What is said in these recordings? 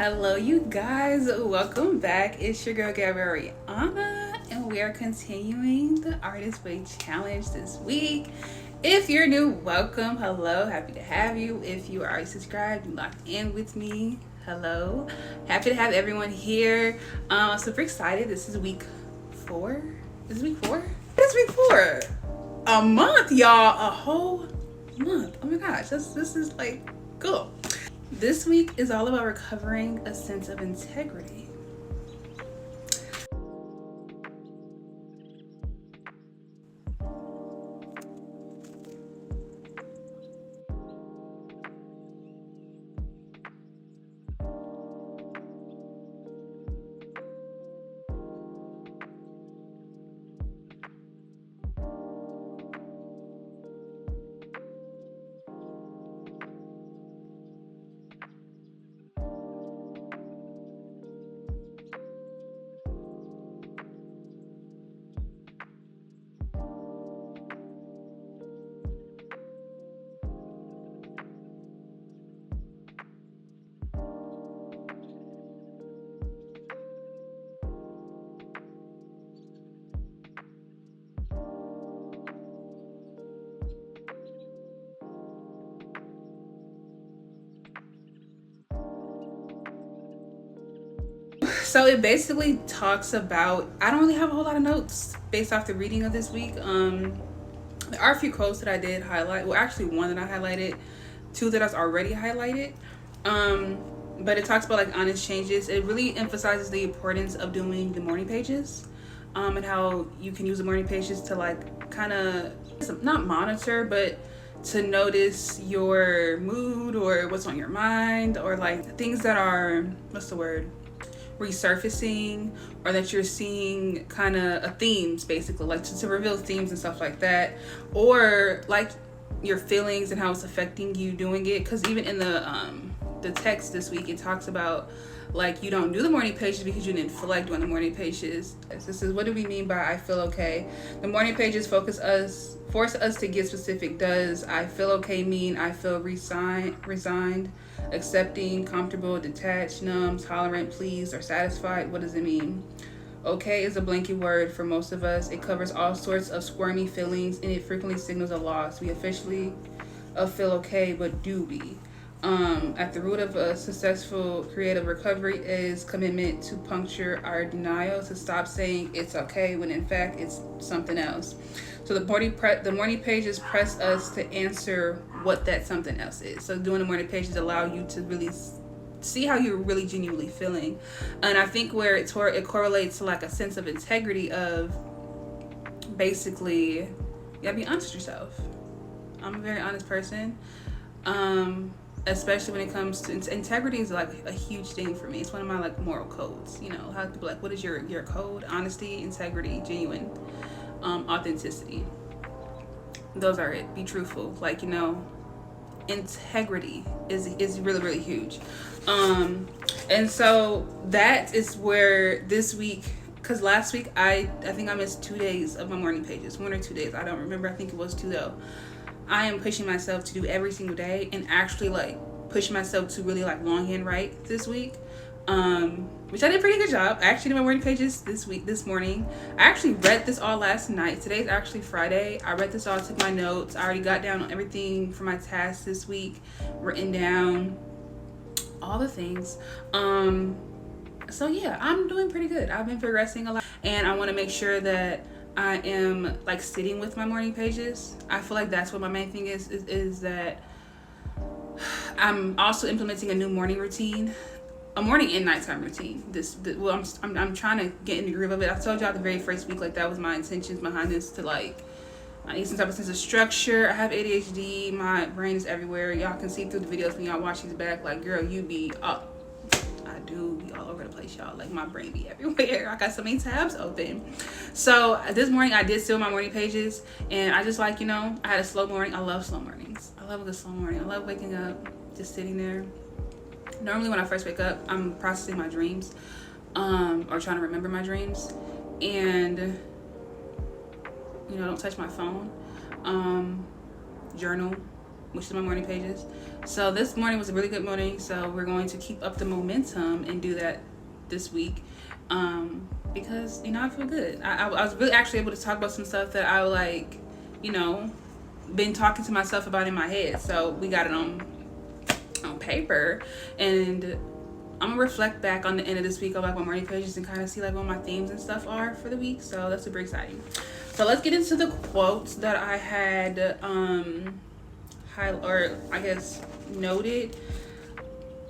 Hello you guys, welcome back. It's your girl Gabriana and we are continuing the Artist Way Challenge this week. If you're new, welcome. Hello, happy to have you. If you are already subscribed and locked in with me, hello. Happy to have everyone here. I'm super excited. This is week 4. Is it week 4? It's week 4. A month, y'all. A whole month. Oh my gosh, this is like cool. This week is all about recovering a sense of integrity. So it basically talks about, I don't really have a whole lot of notes based off the reading of this week. There are a few quotes that I did highlight. Well, actually one that I highlighted, 2 that I've already highlighted. But it talks about like honest changes. It really emphasizes the importance of doing the morning pages, and how you can use the morning pages to like kind of not monitor, but to notice your mood or what's on your mind, or like things that are, what's the word, resurfacing, or that you're seeing kind of themes, basically, like to reveal themes and stuff like that, or like your feelings and how it's affecting you doing it. Because even in the text this week, it talks about like you don't do the morning pages because you didn't feel like doing the morning pages. This is, what do we mean by I feel okay? The morning pages force us to get specific. Does I feel okay mean I feel resigned, accepting, comfortable, detached, numb, tolerant, pleased, or satisfied? What does it mean? Okay is a blanket word for most of us. It covers all sorts of squirmy feelings, and it frequently signals a loss. We officially feel okay, but do we? At the root of a successful creative recovery is commitment to puncture our denial, to stop saying it's okay when in fact it's something else. So the morning pages press us to answer what that something else is. So doing the morning pages allow you to really see how you're really genuinely feeling. And I think where it correlates to like a sense of integrity of basically, you gotta be honest with yourself. I'm a very honest person. Especially when it comes to integrity is like a huge thing for me. It's one of my like moral codes. You know, how people like, what is your code? Honesty, integrity, genuine, authenticity. Those are it. Be truthful. Like, you know, integrity is really, really huge. And so that is where this week, because last week I think I missed 2 days of my morning pages, 1 or 2 days. I don't remember. I think it was 2 though. I am pushing myself to do every single day, and actually like push myself to really like longhand write this week, which I did a pretty good job. I actually did my morning pages this morning. I actually read this all last night. Today's actually Friday. I read this all, took my notes. I already got down on everything for my tasks this week, written down all the things. So yeah, I'm doing pretty good. I've been progressing a lot, and I want to make sure that I am like sitting with my morning pages. I feel like that's what my main thing is that I'm also implementing a new morning routine, a morning and nighttime routine. I'm trying to get in the groove of it. I told y'all the very first week, like that was my intentions behind this, to like, I need some type of sense of structure. I have ADHD. My brain is everywhere. Y'all can see through the videos when y'all watch these back, like, girl, you be up. I do be all over the place, y'all. Like, my brain be everywhere. I got so many tabs open. So this morning I did still my morning pages, and I just, like, you know, I had a slow morning. I love slow mornings. I love a good slow morning. I love waking up, just sitting there. Normally when I first wake up, I'm processing my dreams, or trying to remember my dreams, and you know, don't touch my phone, journal, which is my morning pages. So this morning was a really good morning. So we're going to keep up the momentum and do that this week. Because, you know, I feel good. I was really actually able to talk about some stuff that I like, you know, been talking to myself about in my head. So we got it on paper, and I'm gonna reflect back on the end of this week on like my morning pages and kind of see like what my themes and stuff are for the week. So that's super exciting. So let's get into the quotes that I had noted.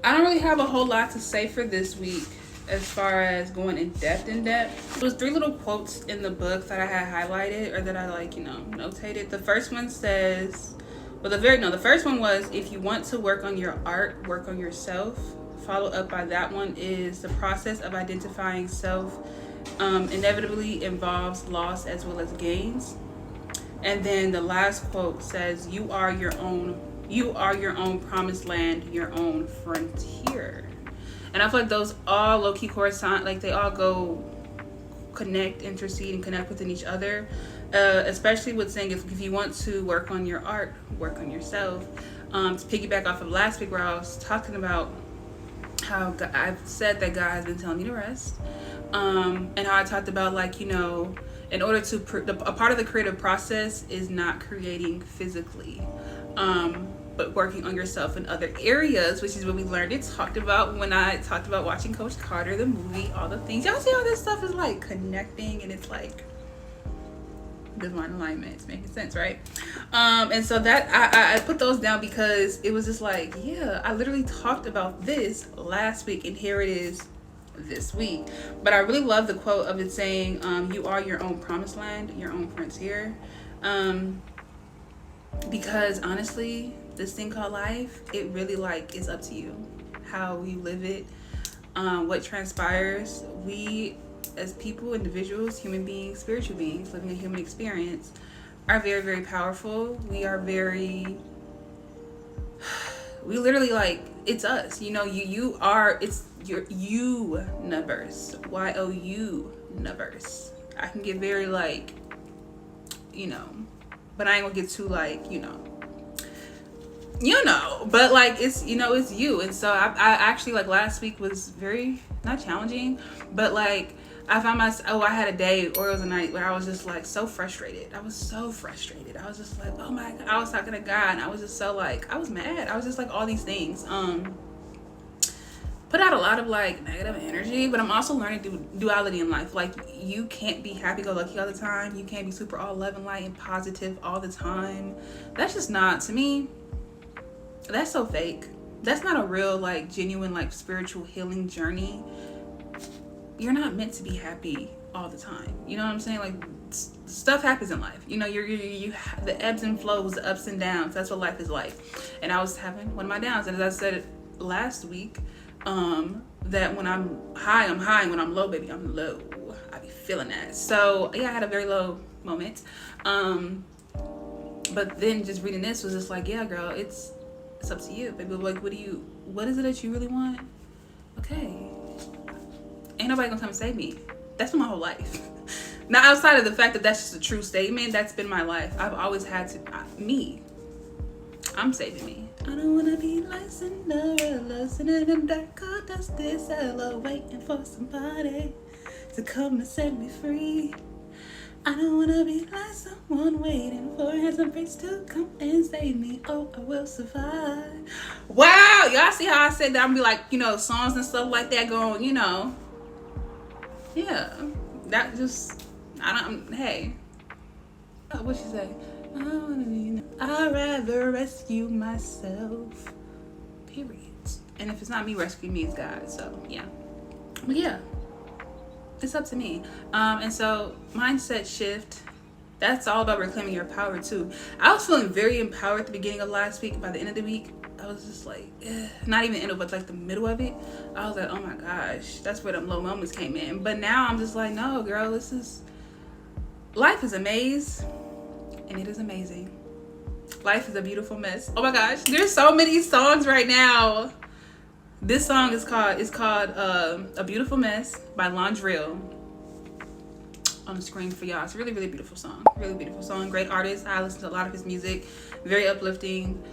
I don't really have a whole lot to say for this week as far as going in depth. There was 3 little quotes in the book that I had highlighted, or that I like, you know, notated. The first one says, well, the first one was, if you want to work on your art, work on yourself. Followed up by that one is, the process of identifying self inevitably involves loss as well as gains. And then the last quote says, you are your own promised land, your own frontier. And I feel like those all low-key correspond, like they all go intercede and connect within each other. Especially with saying, if you want to work on your art, work on yourself. To piggyback off of last week where I was talking about how I've said that God has been telling me to rest. And how I talked about, like, you know, in order to, a part of the creative process is not creating physically. But working on yourself in other areas, which is what we learned and talked about when I talked about watching Coach Carter, the movie, all the things. Y'all see how this stuff is like connecting, and it's like divine alignment. It's making sense, right? And so that I put those down because it was just like, yeah, I literally talked about this last week, and here it is this week. But I really love the quote of it saying, you are your own promised land, your own frontier. Because honestly, this thing called life, it really like is up to you how you live it, what transpires. We as people, individuals, human beings, spiritual beings living a human experience are very, very powerful. We literally, like, it's us, you know. It's your universe, YOU universe. I can get very like, you know, but I ain't gonna get too like, you know, but like, it's, you know, it's you. And so I actually, like, last week was very, not challenging, but like I found myself, I had a day, or it was a night, where I was just like so frustrated. I was so frustrated. I was just like, oh my God. I was talking to God, and I was just so like, I was mad. I was just like all these things. Put out a lot of like negative energy, but I'm also learning duality in life. Like, you can't be happy-go-lucky all the time. You can't be super all love and light and positive all the time. That's just not, to me, that's so fake. That's not a real, like, genuine, like, spiritual healing journey. You're not meant to be happy all the time. You know what I'm saying? Like, stuff happens in life. You know, you the ebbs and flows, the ups and downs. That's what life is like. And I was having one of my downs, and as I said last week, that when I'm high, I'm high, and when I'm low, baby, I'm low. I be feeling that. So yeah, I had a very low moment. But then just reading this was just like, yeah, girl, it's up to you, baby. Like, what is it that you really want? Okay. Ain't nobody gonna come save me. That's been my whole life. Now, outside of the fact that that's just a true statement, that's been my life. I've always had to, I'm saving me. I don't wanna be like Cinderella, sitting in the dark, cold, dusty cellar, waiting for somebody to come and set me free. I don't wanna be like someone waiting for handsome prince to come and save me. Oh, I will survive. Wow, y'all see how I said that? I'm be like, you know, songs and stuff like that going, you know. Yeah, that just, hey. What she say? I'd rather rescue myself, period. And if it's not me rescuing me, it's God. So yeah, but yeah, it's up to me. And so mindset shift, that's all about reclaiming your power too. I was feeling very empowered at the beginning of last week. By the end of the week, I was just like, not even end of, but like the middle of it, I was like, oh my gosh, that's where them low moments came in. But now I'm just like, no, girl, life is a maze, and it is amazing. Life is a beautiful mess. Oh my gosh, there's so many songs right now. This song is called A Beautiful Mess by Londrell. On the screen for y'all. It's a really, really beautiful song. Really beautiful song. Great artist. I listen to a lot of his music. Very uplifting.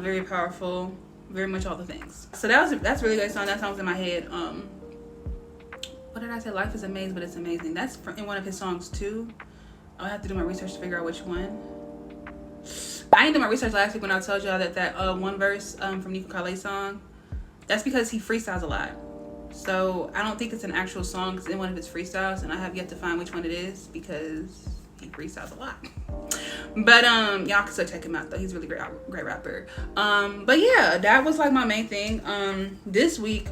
Very powerful, very much all the things. So that's a really good song. That song's in my head. What did I say? Life is a maze, but it's amazing. That's in one of his songs too. I'll have to do my research to figure out which one. I didn't do my research last week when I told y'all that one verse from Nico Kale's song. That's because he freestyles a lot. So I don't think it's an actual song. It's in one of his freestyles, and I have yet to find which one it is because he freestyles a lot. But y'all can still check him out though. He's a really great rapper. But yeah, that was like my main thing. This week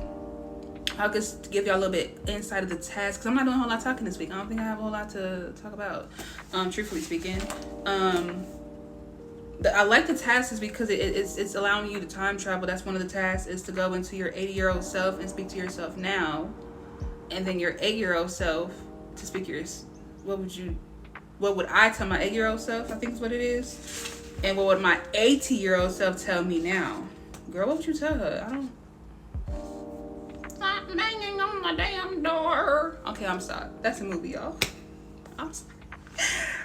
I'll just give y'all a little bit insight of the task, because I'm not doing a whole lot of talking this week. I don't think I have a whole lot to talk about, truthfully speaking. I like the tasks because it's allowing you to time travel. That's one of the tasks, is to go into your 80-year-old self and speak to yourself now, and then your 8-year-old self to speak what would I tell my 8-year-old self, I think is what it is, and what would my 80-year-old self tell me now? Girl, what would you tell her? I don't. Stop banging on the damn door. Okay, I'm sorry. That's a movie, y'all. I'm sorry.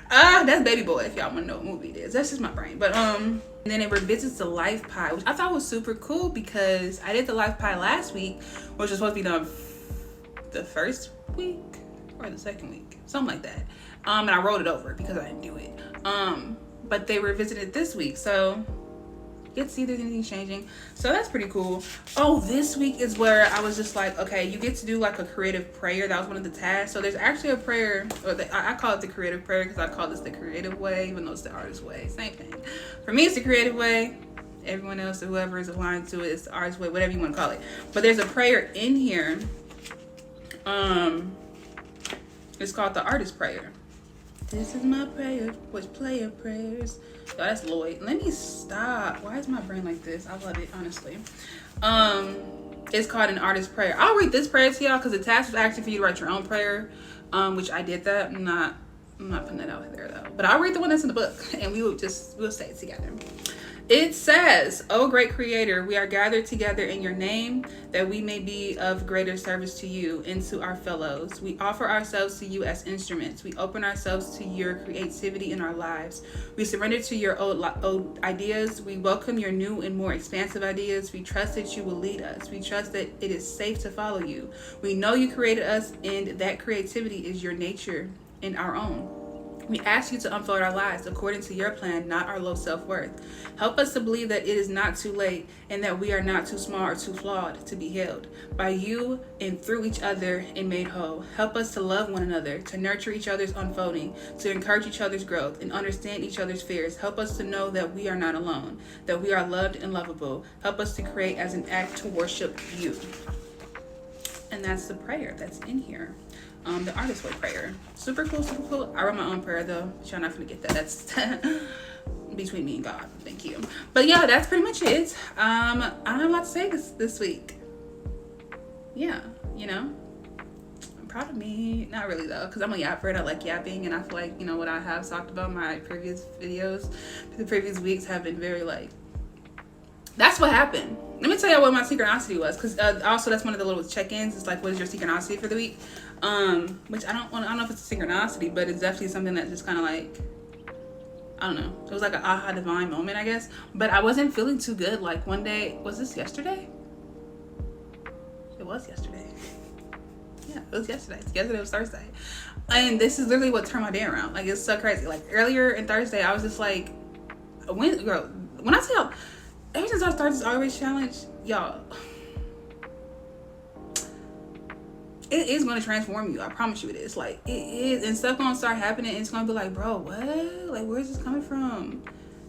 That's Baby Boy, if y'all want to know what movie it is. That's just my brain. But and then it revisits the life pie, which I thought was super cool, because I did the life pie last week, which was supposed to be done the first week or the second week, something like that. And I wrote it over because I didn't do it. But they revisited this week, so get to see if there's anything changing. So that's pretty cool. Oh, this week is where I was just like, okay, you get to do like a creative prayer. That was one of the tasks. So there's actually a prayer, or I call it the creative prayer because I call this the creative way, even though it's the artist way. Same thing. For me, it's the creative way. Everyone else or whoever is aligned to it, it's the artist way, whatever you want to call it. But there's a prayer in here. It's called the artist prayer. This is my prayer, which player prayers. Oh, that's Lloyd. Let me stop. Why is my brain like this? I love it, honestly. It's called an artist prayer. I'll read this prayer to y'all because the task was actually for you to write your own prayer, which I did that. I'm not putting that out there though. But I'll read the one that's in the book, and we'll say it together. It says, "O great Creator, we are gathered together in your name, that we may be of greater service to you and to our fellows. We offer ourselves to you as instruments. We open ourselves to your creativity in our lives. We surrender to your old ideas. We welcome your new and more expansive ideas. We trust that you will lead us. We trust that it is safe to follow you. We know you created us, and that creativity is your nature and our own. We ask you to unfold our lives according to your plan, not our low self-worth. Help us to believe that it is not too late and that we are not too small or too flawed to be held by you and through each other and made whole. Help us to love one another, to nurture each other's unfolding, to encourage each other's growth and understand each other's fears. Help us to know that we are not alone, that we are loved and lovable. Help us to create as an act to worship you." And that's the prayer that's in here. The artist way prayer. Super cool, super cool. I wrote my own prayer though, but y'all not gonna get that. That's between me and God. Thank you. But yeah, that's pretty much it. I don't have a lot to say this week. Yeah, you know, I'm proud of me. Not really though, because I'm a yapper. I like yapping, and I feel like, you know, what I have talked about my previous videos, the previous weeks have been very like, that's what happened. Let me tell you what my synchronicity was, because also that's one of the little check-ins. It's like, what is your synchronicity for the week? Which I don't know if it's a synchronicity, but it's definitely something that just kind of like, I don't know. It was like an aha divine moment, I guess. But I wasn't feeling too good. Like one day, was this yesterday? It was yesterday. Yeah, it was yesterday. Yesterday was Thursday. And this is literally what turned my day around. Like, it's so crazy. Like earlier in Thursday, I was just like, when I tell, ever since I started this Always Challenge, y'all, it is going to transform you. I promise you it is. Like, it is. And stuff going to start happening. And it's going to be like, bro, what? Like, where's this coming from?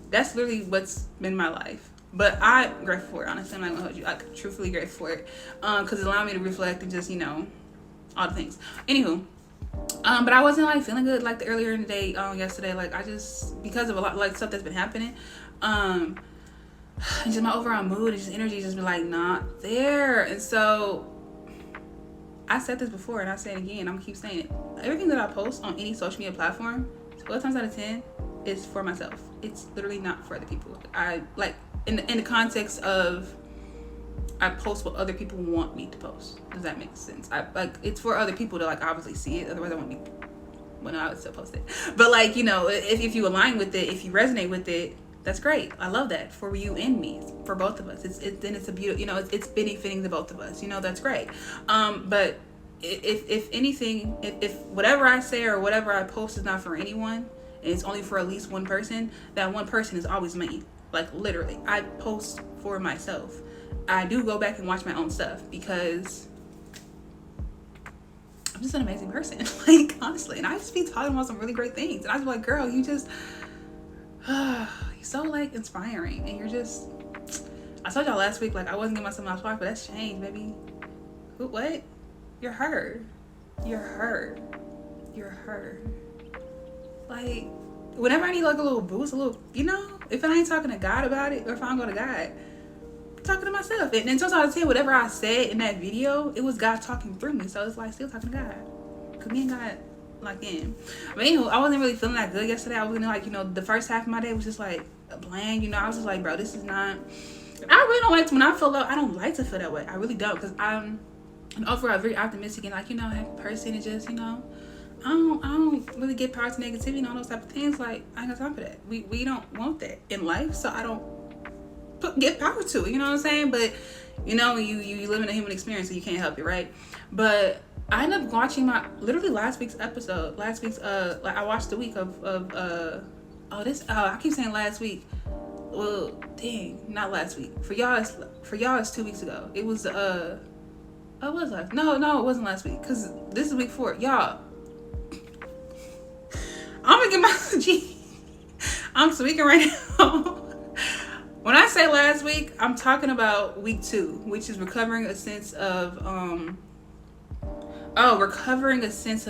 That's literally what's been my life. But I'm grateful for it. Honestly, I'm not going to hold you. I'm truthfully grateful for it. Because it allowed me to reflect and just, you know, all the things. Anywho. But I wasn't, like, feeling good, like, earlier in the day, yesterday. Like, I just, because of a lot, like, stuff that's been happening, and just my overall mood and just energy just been, like, not there. And so I said this before and I say it again. I'm gonna keep saying it. Everything that I post on any social media platform, 12 times out of 10, is for myself. It's literally not for other people. I like in the context of I post what other people want me to post. Does that make sense? I like it's for other people to like obviously see it. Otherwise, I won't be. Well, no, I would still post it. But like, you know, if you align with it, if you resonate with it, That's great. I love that for you and me, for both of us. It's a beautiful, you know, it's benefiting the both of us. You know, that's great. But if anything, if whatever I say or whatever I post is not for anyone, and it's only for at least one person, that one person is always me. Like literally, I post for myself. I do go back and watch my own stuff because I'm just an amazing person. Like honestly, and I just be talking about some really great things, and I was like, girl, you just. You're so like inspiring, and you're just. I told y'all last week like I wasn't getting myself my spot, but that's changed, baby. Who? What? You're her. You're her. You're her. Like whenever I need like a little boost, a little, you know, if I ain't talking to God about it, or if I don't go to God, I'm talking to myself. And then sometimes I say whatever I said in that video, it was God talking through me. So it's like still talking to God, cause me and God. Like in. But anyway, I wasn't really feeling that good yesterday. I was like, you know, the first half of my day was just like bland, you know. I was just like, bro, this is not. I really don't like to, when I feel low, I don't like to feel that way. I really don't, because I'm an overall very optimistic and like, you know, happy person, and just, you know, I don't really get power to negativity and all those type of things. Like I ain't got time for that. We don't want that in life, so I don't get power to it. You know what I'm saying? But you know, you live in a human experience, so you can't help it, right? But I ended up watching literally last week's episode. Like I watched the week of I keep saying last week. Well, dang, not last week. For y'all it's 2 weeks ago. It was oh, it was last. No, it wasn't last week, cause this is week 4. Y'all, I'm gonna get my I'm speaking right now. When I say last week, I'm talking about week 2, which is recovering a sense of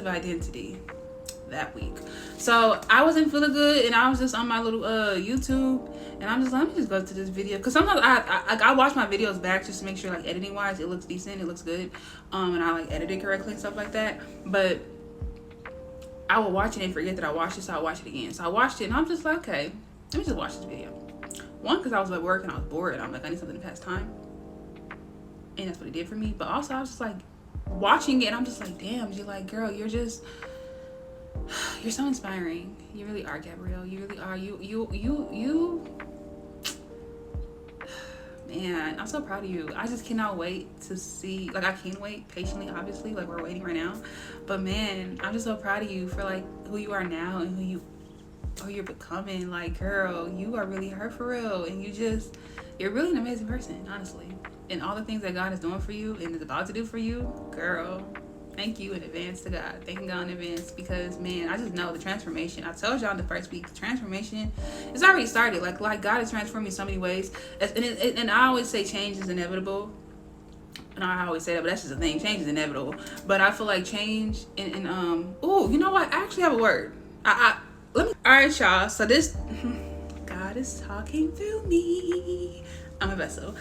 identity that week. So I wasn't feeling good, and I was just on my little YouTube, and I'm just let me just go to this video, because sometimes I watch my videos back just to make sure like editing wise it looks decent, it looks good, and I like edit it correctly and stuff like that. But I will watch it and forget that I watched it, so I watch it again. So I watched it, and I'm just like, okay, let me just watch this video. One, because I was at work and I was bored, and I'm like, I need something to pass time, and that's what it did for me. But also I was just like watching it, and I'm just like, damn, you're like, girl, you're so inspiring. You really are, Gabrielle. You really are. You man, I'm so proud of you. I just cannot wait to see, like, I can wait patiently, obviously, like we're waiting right now, but man, I'm just so proud of you for like who you are now and who you're becoming. Like, girl, you are really her for real, and you're really an amazing person, honestly. And all the things that God is doing for you and is about to do for you, girl, thank you in advance to God. Thanking God in advance, because man, I just know the transformation. I told y'all in the first week, the transformation is already started. Like God is transforming me so many ways, and I always say change is inevitable. And I always say that, but that's just the thing. Change is inevitable. But I feel like change and oh, you know what? I actually have a word. All right, y'all. So this God is talking through me. I'm a vessel.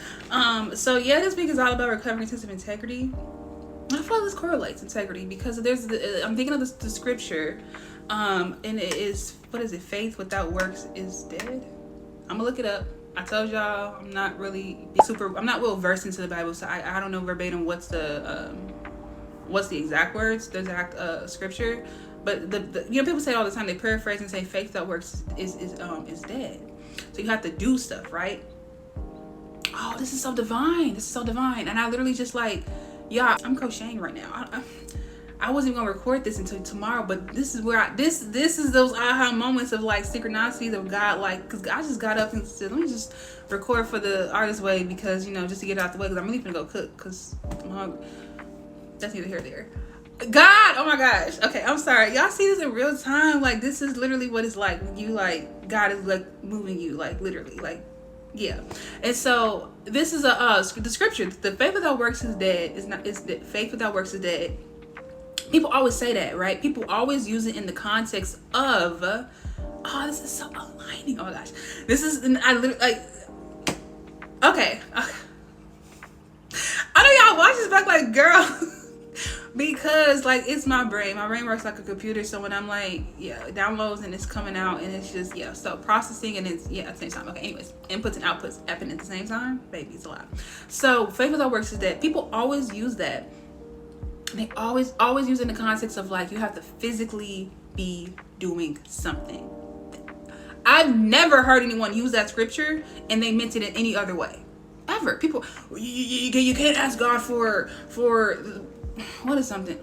So yeah, this week is all about recovering a sense of integrity. I feel like this correlates integrity, because I'm thinking of the scripture, and it is, what is it? Faith without works is dead. I'm gonna look it up. I told y'all I'm not well versed into the Bible, so I don't know verbatim what's the exact words, the exact scripture. But the you know, people say all the time, they paraphrase and say faith without works is dead. So you have to do stuff, right? Oh, this is so divine. And I literally just like, yeah, I'm crocheting right now. I wasn't gonna record this until tomorrow, but this is where this is those aha moments of like synchronicities of God, like, because I just got up and said, let me just record for the Artist Way, because, you know, just to get it out the way, because I'm really gonna go cook, because I'm hungry. That's neither here nor there. God, oh my gosh. Okay, I'm sorry. Y'all see this in real time? Like, this is literally what it's like when you, like, God is like moving you, like, literally, like, yeah. And so this is the scripture. The faith without works is dead. Faith without works is dead. People always say that, right? People always use it in the context of, this is so aligning. Oh my gosh, this is, I literally like. Okay. I know y'all watch this back, like, girl. Because like, it's my brain works like a computer, so when I'm like, yeah, downloads and it's coming out, and it's just, yeah, so processing and it's, yeah, at the same time. Okay, anyways, inputs and outputs happening at the same time, baby, it's a lot. So faith without works is dead. People always use that. They always use it in the context of like, you have to physically be doing something. I I've never heard anyone use that scripture and they meant it in any other way. Ever. People, you can't ask God for what is something,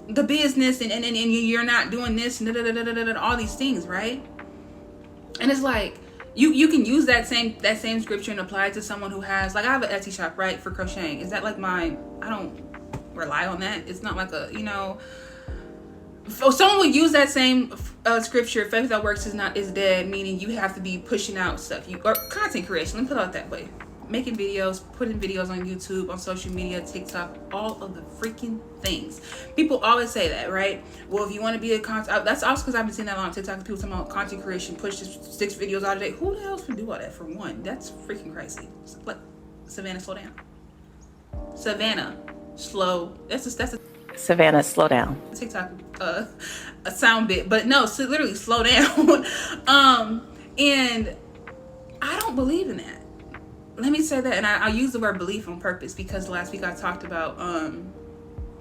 the business, and you're not doing this, and all these things, right? And it's like, you can use that same scripture and apply it to someone who has, like, I have an Etsy shop, right, for crocheting. Is that like I don't rely on that. It's not like a, someone would use that same scripture, faith without works is dead, meaning you have to be pushing out stuff, or content creation, let me put it out that way, making videos, putting videos on YouTube, on social media, TikTok, all of the freaking things. People always say that, right? Well, if you want to be a content, that's also because I've been seeing that on TikTok, people talking about content creation, push 6 videos out a day. Who the hell would do all that? For one, that's freaking crazy. Like, Savannah, slow down. Savannah, slow. That's a Savannah, slow down. TikTok, a sound bit, but no, so literally slow down. And I don't believe in that. Let me say that, and I use the word belief on purpose because last week I talked about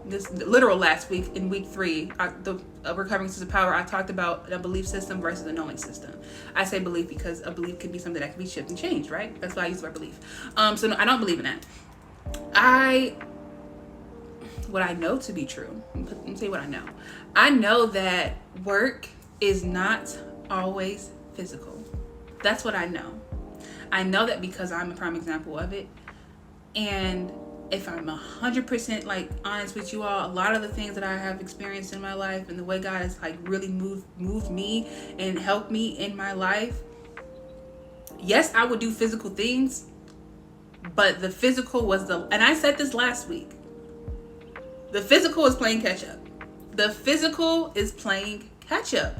this literal last week in week 3, the recovering to the power. I talked about a belief system versus a knowing system. I say belief because a belief can be something that can be shifted and changed, right? That's why I use the word belief. So no, I don't believe in that. What I know to be true. Let me tell you what I know. I know that work is not always physical. That's what I know. I know that because I'm a prime example of it. And if I'm 100% like honest with you all, a lot of the things that I have experienced in my life and the way God has like really moved me and helped me in my life, yes, I would do physical things, but the physical was and I said this last week, the physical is playing catch up. The physical is playing catch up.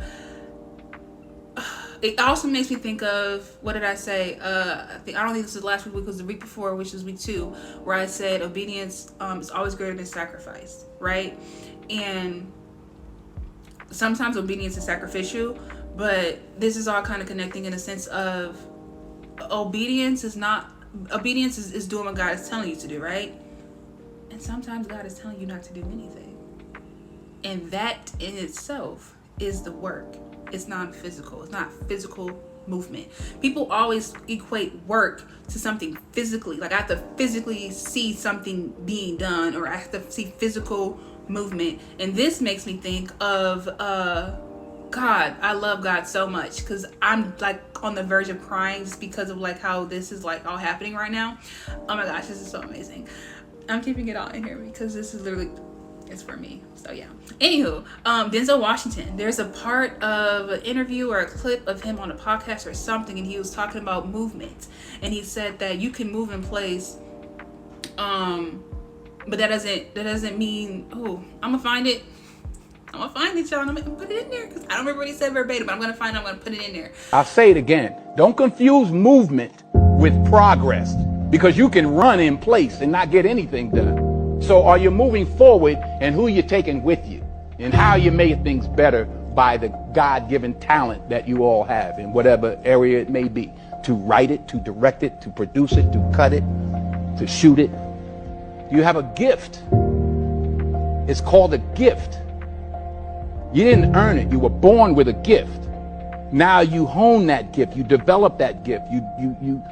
It also makes me think of, what did I say? I don't think this was last week, it was the week before, which was week 2, where I said obedience is always greater than sacrifice, right? And sometimes obedience is sacrificial, but this is all kind of connecting in a sense of obedience is doing what God is telling you to do, right? And sometimes God is telling you not to do anything. And that in itself is the work. It's non-physical. It's not physical movement. People always equate work to something physically. Like I have to physically see something being done, or I have to see physical movement. And this makes me think of God. I love God so much because I'm like on the verge of crying just because of like how this is like all happening right now. Oh my gosh, this is so amazing. I'm keeping it all in here because this is literally, it's for me. So yeah. Anywho, Denzel Washington, there's a part of an interview or a clip of him on a podcast or something, and he was talking about movement, and he said that you can move in place, but that doesn't mean, I'm gonna find it, y'all. I'm gonna put it in there because I don't remember what he said verbatim, but I'm gonna put it in there. I'll say it again. Don't confuse movement with progress, because you can run in place and not get anything done. So are you moving forward, and who you're taking with you, and how you make things better by the God-given talent that you all have in whatever area it may be, to write it, to direct it, to produce it, to cut it, to shoot it. You have a gift. It's called a gift. You didn't earn it. You were born with a gift. Now you hone that gift. You develop that gift. You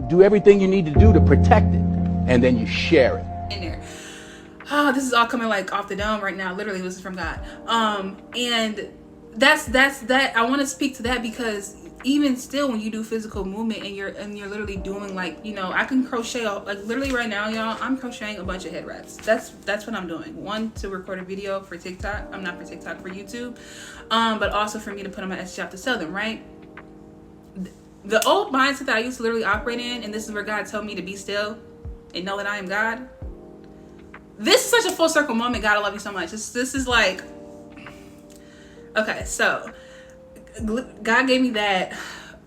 do everything you need to do to protect it, and then you share it. In there. Oh, this is all coming like off the dome right now. Literally, this is from God. And that's that. I want to speak to that because even still, when you do physical movement and you're literally doing like, I can crochet like literally right now, y'all. I'm crocheting a bunch of head wraps. That's what I'm doing. One, to record a video for TikTok. I'm not for TikTok, for YouTube. But also for me to put on my Etsy shop to sell them, right? The old mindset that I used to literally operate in, and this is where God told me to be still and know that I am God. This is such a full circle moment. God, I love you so much. This is like, okay, so God gave me that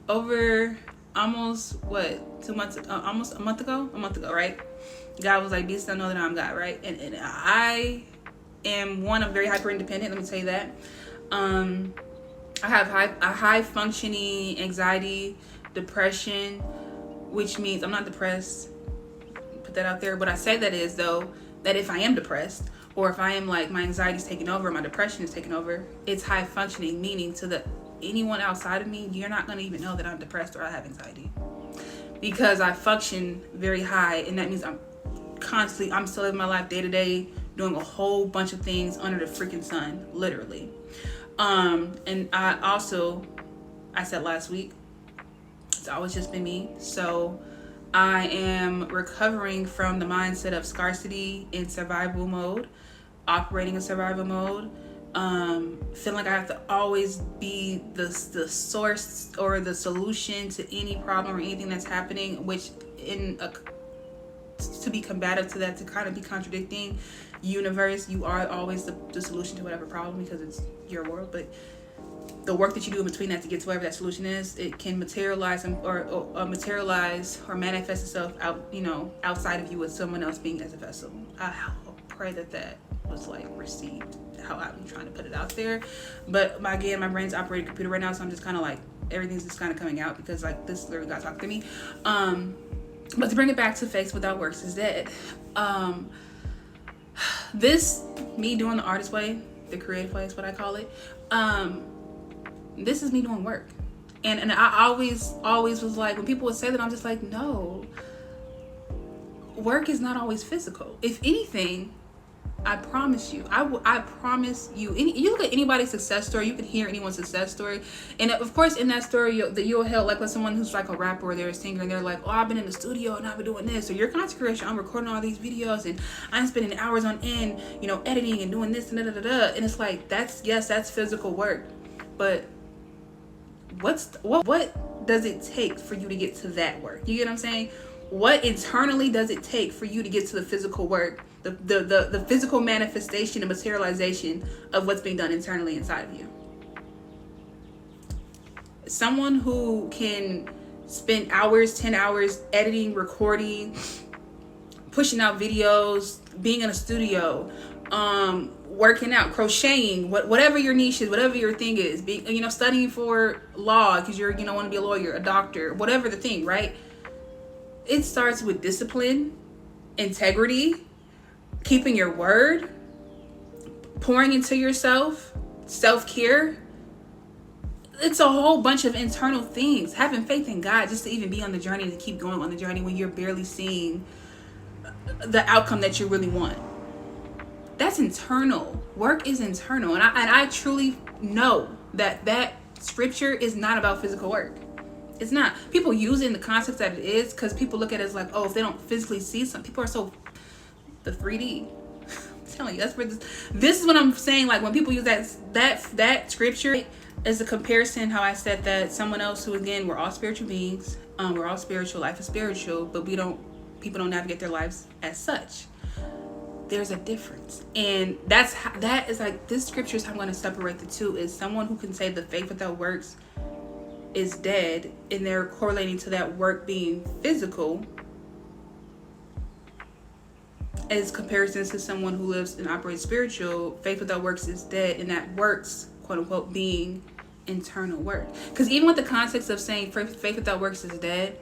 over almost 2 months, almost a month ago, right? God was like, be still, know that I'm God, right? And I am I'm very hyper independent. Let me tell you that. I have a high functioning anxiety, depression, which means I'm not depressed. Put that out there. What I say that is though, that if I am depressed, or if I am like my anxiety is taking over, my depression is taking over, it's high functioning, meaning to the anyone outside of me, you're not going to even know that I'm depressed or I have anxiety, because I function very high, and that means I'm still living my life day to day, doing a whole bunch of things under the freaking sun, literally. And I said last week, it's always just been me. So I am recovering from the mindset of scarcity in survival mode, operating in survival mode, feeling like I have to always be the source or the solution to any problem or anything that's happening, which to be combative to that, to kind of be contradicting universe, you are always the solution to whatever problem, because it's your world. But the work that you do in between that to get to whatever that solution is, it can materialize or manifest itself outside of you with someone else being as a vessel. I pray that was like received how I'm trying to put it out there. But again, my brain's operating a computer right now, so I'm just kind of like, everything's just kind of coming out, because like this literally got talked to me. But to bring it back to Faith Without Works is Dead. This, me doing the artist way, the creative way is what I call it. This is me doing work. And I always was like, when people would say that, I'm just like, no. Work is not always physical. If anything, I promise you, I promise you, you look at anybody's success story, you can hear anyone's success story, and of course in that story you'll help, like with someone who's like a rapper or they're a singer, and they're like, oh, I've been in the studio and I've been doing this, or your content creation, I'm recording all these videos and I'm spending hours on end, editing and doing this and and it's like, that's physical work, but what does it take for you to get to that work? You get what I'm saying? What internally does it take for you to get to the physical work, the physical manifestation and materialization of what's being done internally inside of you? Someone who can spend hours, 10 hours editing, recording, pushing out videos, being in a studio, working out, crocheting, whatever your niche is, whatever your thing is, studying for law because you're want to be a lawyer, a doctor, whatever the thing, right? It starts with discipline, integrity, keeping your word, pouring into yourself, self-care. It's a whole bunch of internal things. Having faith in God just to even be on the journey, to keep going on the journey when you're barely seeing the outcome that you really want. That's internal. Work is internal. And I truly know that scripture is not about physical work. It's not. People use it in the context that it is, because people look at it as like, oh, if they don't physically see something, people are so, the 3D. I'm telling you, that's where this is what I'm saying. Like when people use that scripture as a comparison, how I said that someone else who, again, we're all spiritual beings. We're all spiritual. Life is spiritual, but people don't navigate their lives as such. There's a difference. And that is like, this scripture is how I'm going to separate the two, is someone who can say the faith without works is dead, and they're correlating to that work being physical, as comparisons to someone who lives and operates spiritual. Faith without works is dead, and that works, quote unquote, being internal work. Because even with the context of saying faith without works is dead,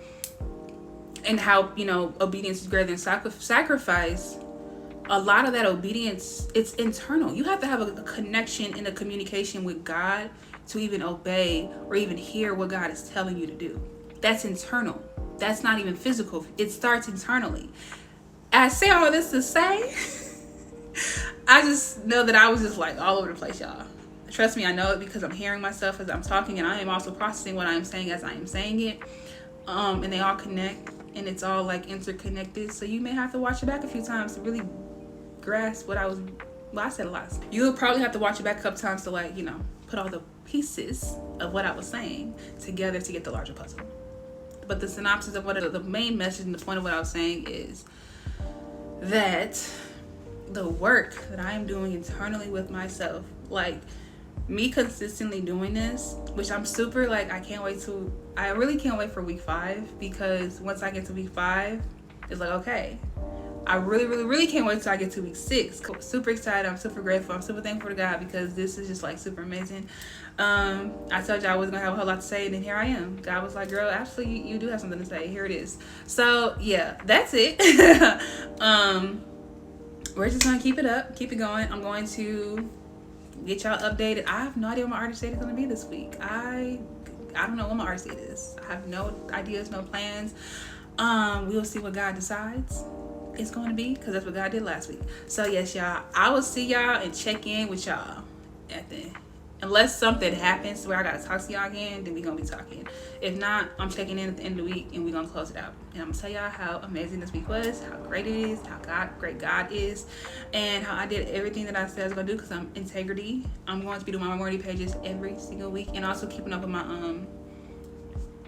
and how obedience is greater than sacrifice, a lot of that obedience, it's internal. You have to have a connection and a communication with God to even obey or even hear what God is telling you to do. That's internal. That's not even physical. It starts internally. I say all this to say, I just know that I was just like all over the place, y'all. Trust me, I know it, because I'm hearing myself as I'm talking, and I am also processing what I am saying as I am saying it. And they all connect, and it's all like interconnected. So you may have to watch it back a few times to really grasp what I said a lot. You'll probably have to watch it back a couple times to put all the pieces of what I was saying together to get the larger puzzle. But the synopsis of the main message and the point of what I was saying is that the work that I am doing internally with myself, like me consistently doing this, which I'm super I really can't wait for week 5, because once I get to week 5, it's like, okay, I really, really, really can't wait till I get to week 6. Super excited. I'm super grateful. I'm super thankful to God, because this is just like super amazing. I told you I wasn't gonna have a whole lot to say, and then here I am. God was like, girl, actually you do have something to say. Here it is. So yeah, that's it. We're just gonna keep it up, keep it going. I'm going to get y'all updated. I have no idea what my artist date is going to be this week. I don't know what my artist date is. I have no ideas, no plans. We'll see what God decides it's going to be, because that's what God did last week. So yes, y'all, I will see y'all and check in with y'all at the end. Unless something happens where I gotta talk to y'all again, then we gonna be talking. If not, I'm checking in at the end of the week and we gonna close it out. And I'm gonna tell y'all how amazing this week was, how great it is, how great God is, and how I did everything that I said I was gonna do, because I'm integrity. I'm going to be doing my morning pages every single week, and also keeping up with my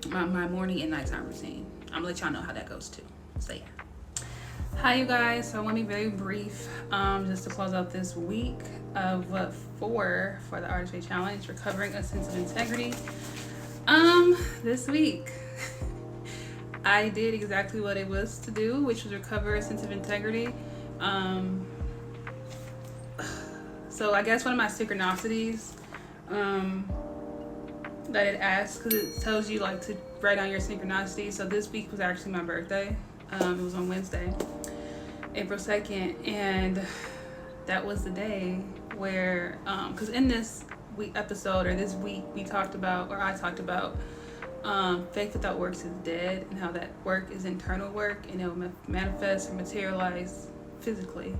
my morning and nighttime routine. I'm gonna let y'all know how that goes too. So yeah. Hi you guys, so I want to be very brief, just to close out this week of for the Artist Way Challenge, recovering a sense of integrity. This week I did exactly what it was to do, which was recover a sense of integrity. So I guess one of my synchronicities that it asks, because it tells you like to write down your synchronicity. So this week was actually my birthday. It was on Wednesday, April 2nd, and that was the day where, because in this week episode, or this week, we talked about, or I talked about, faith without works is dead, and how that work is internal work, and it will manifest or materialize physically.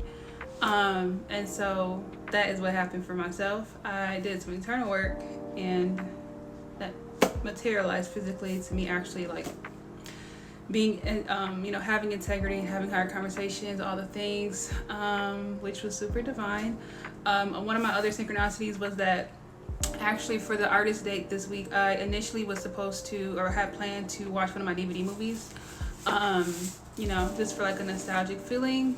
And so that is what happened for myself. I did some internal work, and that materialized physically to me actually like being, having integrity, having hard conversations, all the things, which was super divine. One of my other synchronicities was that actually for the artist date this week, I initially was supposed to, or had planned to watch one of my DVD movies, just for like a nostalgic feeling.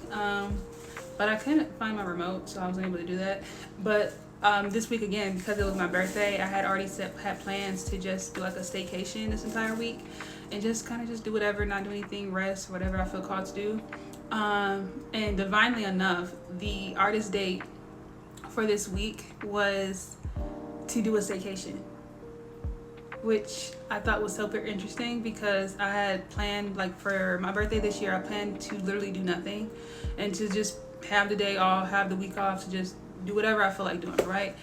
But I couldn't find my remote, so I wasn't able to do that. But this week again, because it was my birthday, I had already had plans to just do like a staycation this entire week, and just kind of just do whatever, not do anything, rest, whatever I feel called to do. And divinely enough, the artist date for this week was to do a staycation, which I thought was super interesting, because I had planned, like for my birthday this year, I planned to literally do nothing and to just have the day off, have the week off, to just do whatever I feel like doing, right?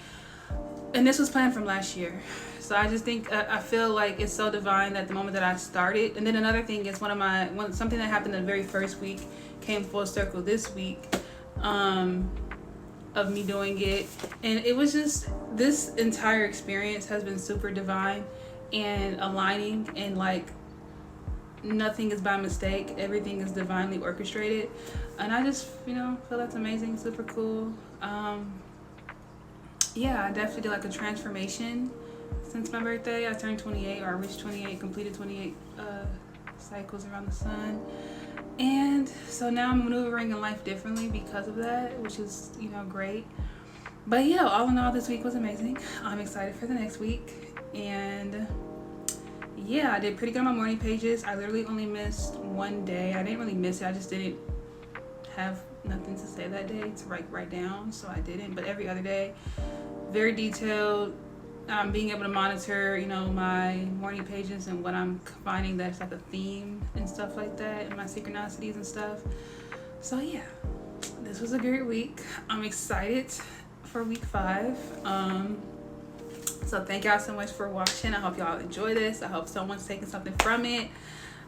And this was planned from last year. So I just think, I feel like it's so divine that the moment that I started, and then another thing is something that happened in the very first week came full circle this week, of me doing it. And it was just, this entire experience has been super divine and aligning, and like nothing is by mistake, everything is divinely orchestrated, and I just feel that's amazing, super cool. I definitely did like a transformation since my birthday. I turned 28, or I reached 28, completed 28 cycles around the sun, and so now I'm maneuvering in life differently because of that, which is great. But yeah, all in all, this week was amazing. I'm excited for the next week, and yeah, I did pretty good on my morning pages. I literally only missed one day. I didn't really miss it, I just didn't have nothing to say that day to write down, so I didn't. But every other day, very detailed, being able to monitor my morning pages and what I'm finding that's like a theme and stuff like that, and my synchronicities and stuff. So yeah, this was a great week. I'm excited for week 5. So thank y'all so much for watching. I hope y'all enjoy this. I hope someone's taking something from it.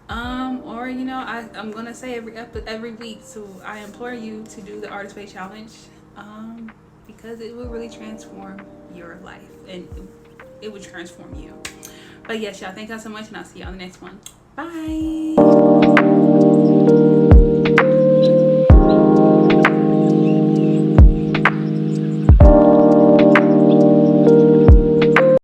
I'm gonna say every week, so I implore you to do the Artist Way Challenge, because it will really transform your life, and it will transform you. But yes, y'all, thank y'all so much, and I'll see y'all on the next one. Bye.